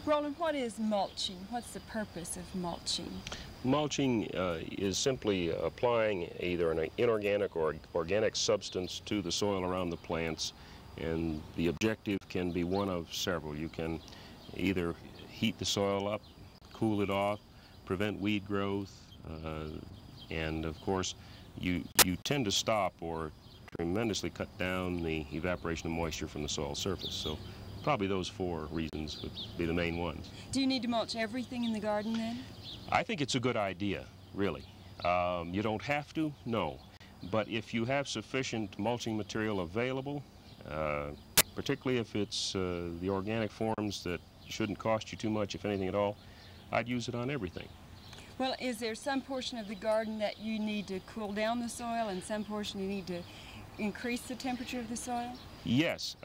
Roland, what is mulching? What's the purpose of mulching? Mulching is simply applying either an inorganic or organic substance to the soil around the plants, and the objective can be one of several. You can either heat the soil up, cool it off, prevent weed growth, and of course you tend to stop or tremendously cut down the evaporation of moisture from the soil surface. So probably those four reasons would be the main ones. Do you need to mulch everything in the garden then? I think it's a good idea, really. You don't have to, no. But if you have sufficient mulching material available, particularly if it's the organic forms that shouldn't cost you too much, if anything at all, I'd use it on everything. Well, is there some portion of the garden that you need to cool down the soil and some portion you need to increase the temperature of the soil? Yes.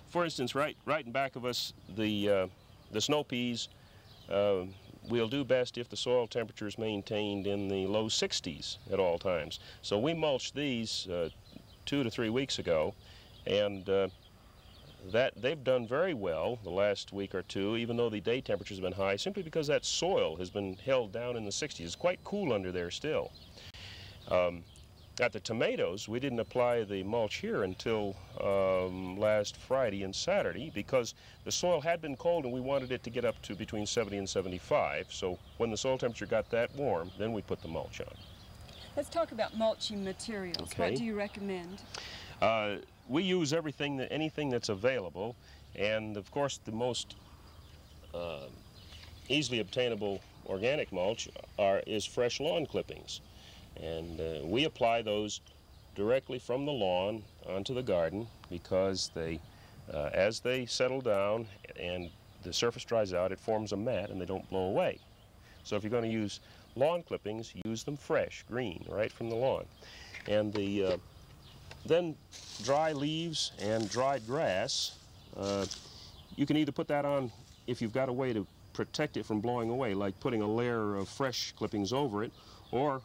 For instance, right in back of us, the snow peas, we'll do best if the soil temperature is maintained in the low 60s at all times. So we mulched these 2 to 3 weeks ago, and that they've done very well the last week or two, even though the day temperatures have been high, simply because that soil has been held down in the 60s. It's quite cool under there still. At the tomatoes, we didn't apply the mulch here until last Friday and Saturday, because the soil had been cold and we wanted it to get up to between 70 and 75. So when the soil temperature got that warm, then we put the mulch on. Let's talk about mulching materials. Okay. What do you recommend? We use anything that's available, and of course the most easily obtainable organic mulch is fresh lawn clippings. And we apply those directly from the lawn onto the garden, because they, as they settle down and the surface dries out, it forms a mat and they don't blow away. So if you're going to use lawn clippings, use them fresh, green, right from the lawn. And then dry leaves and dried grass, you can either put that on if you've got a way to protect it from blowing away, like putting a layer of fresh clippings over it, or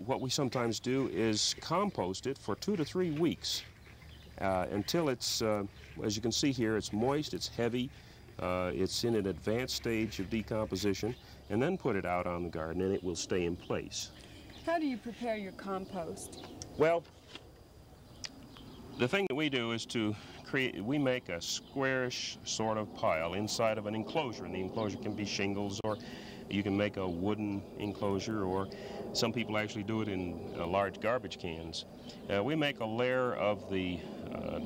what we sometimes do is compost it for 2 to 3 weeks until it's, as you can see here, it's moist, it's heavy, it's in an advanced stage of decomposition, and then put it out on the garden and it will stay in place. How do you prepare your compost? Well, the thing that we do is we make a squarish sort of pile inside of an enclosure, and the enclosure can be shingles, or you can make a wooden enclosure, or some people actually do it in large garbage cans. We make a layer of the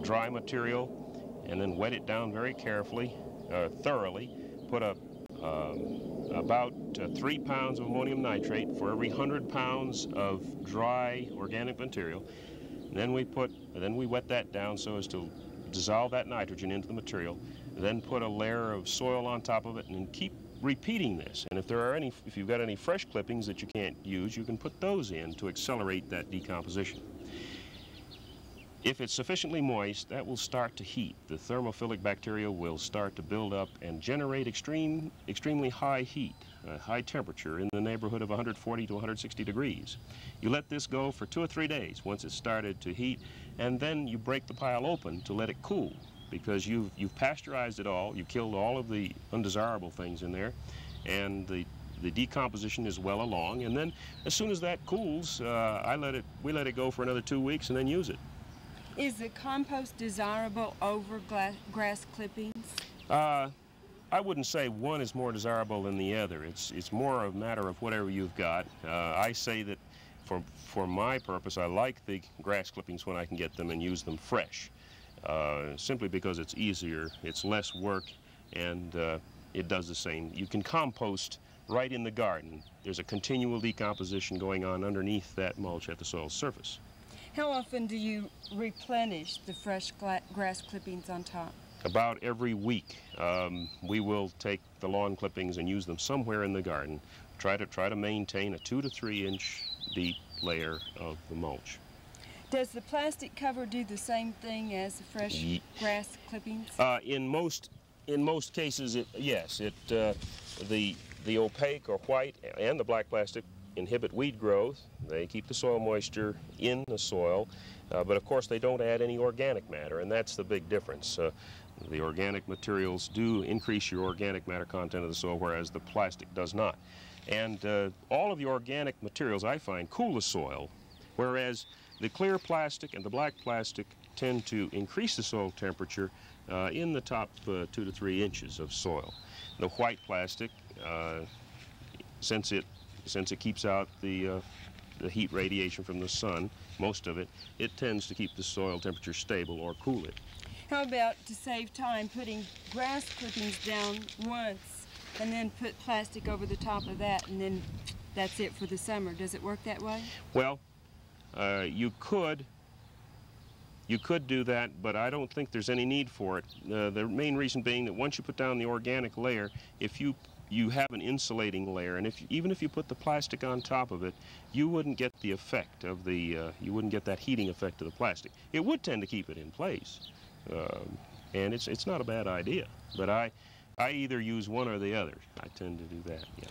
dry material and then wet it down very carefully, thoroughly. Put about 3 pounds of ammonium nitrate for every 100 pounds of dry organic material. And then we wet that down so as to dissolve that nitrogen into the material. Then put a layer of soil on top of it, and keep repeating this. And if you've got any fresh clippings that you can't use, you can put those in to accelerate that decomposition. If it's sufficiently moist, that will start to heat. The thermophilic bacteria will start to build up and generate extremely high heat, high temperature in the neighborhood of 140 to 160 degrees. You let this go for 2 or 3 days once it's started to heat, and then you break the pile open to let it cool, because you've pasteurized it all, you've killed all of the undesirable things in there, and the decomposition is well along. And then as soon as that cools, we let it go for another 2 weeks and then use it. Is the compost desirable over grass clippings? I wouldn't say one is more desirable than the other. It's more a matter of whatever you've got. I say that for my purpose, I like the grass clippings when I can get them and use them fresh, simply because it's easier, it's less work, and it does the same. You can compost right in the garden. There's a continual decomposition going on underneath that mulch at the soil surface. How often do you replenish the fresh grass clippings on top? About every week. We will take the lawn clippings and use them somewhere in the garden. Try to maintain a 2 to 3 inch deep layer of the mulch. Does the plastic cover do the same thing as the fresh grass clippings? In most cases, yes. The opaque or white and the black plastic inhibit weed growth. They keep the soil moisture in the soil, but of course they don't add any organic matter, and that's the big difference. The organic materials do increase your organic matter content of the soil, whereas the plastic does not. And all of the organic materials, I find, cool the soil, whereas the clear plastic and the black plastic tend to increase the soil temperature in the top 2 to 3 inches of soil. The white plastic, since it keeps out the heat radiation from the sun, most of it, it tends to keep the soil temperature stable or cool it. How about, to save time, putting grass clippings down once and then put plastic over the top of that, and then that's it for the summer? Does it work that way? Well, you could do that, but I don't think there's any need for it. The main reason being that once you put down the organic layer, if you have an insulating layer, and even if you put the plastic on top of it, you wouldn't get the effect of you wouldn't get that heating effect of the plastic. It would tend to keep it in place, and it's not a bad idea. But I either use one or the other. I tend to do that. Yeah.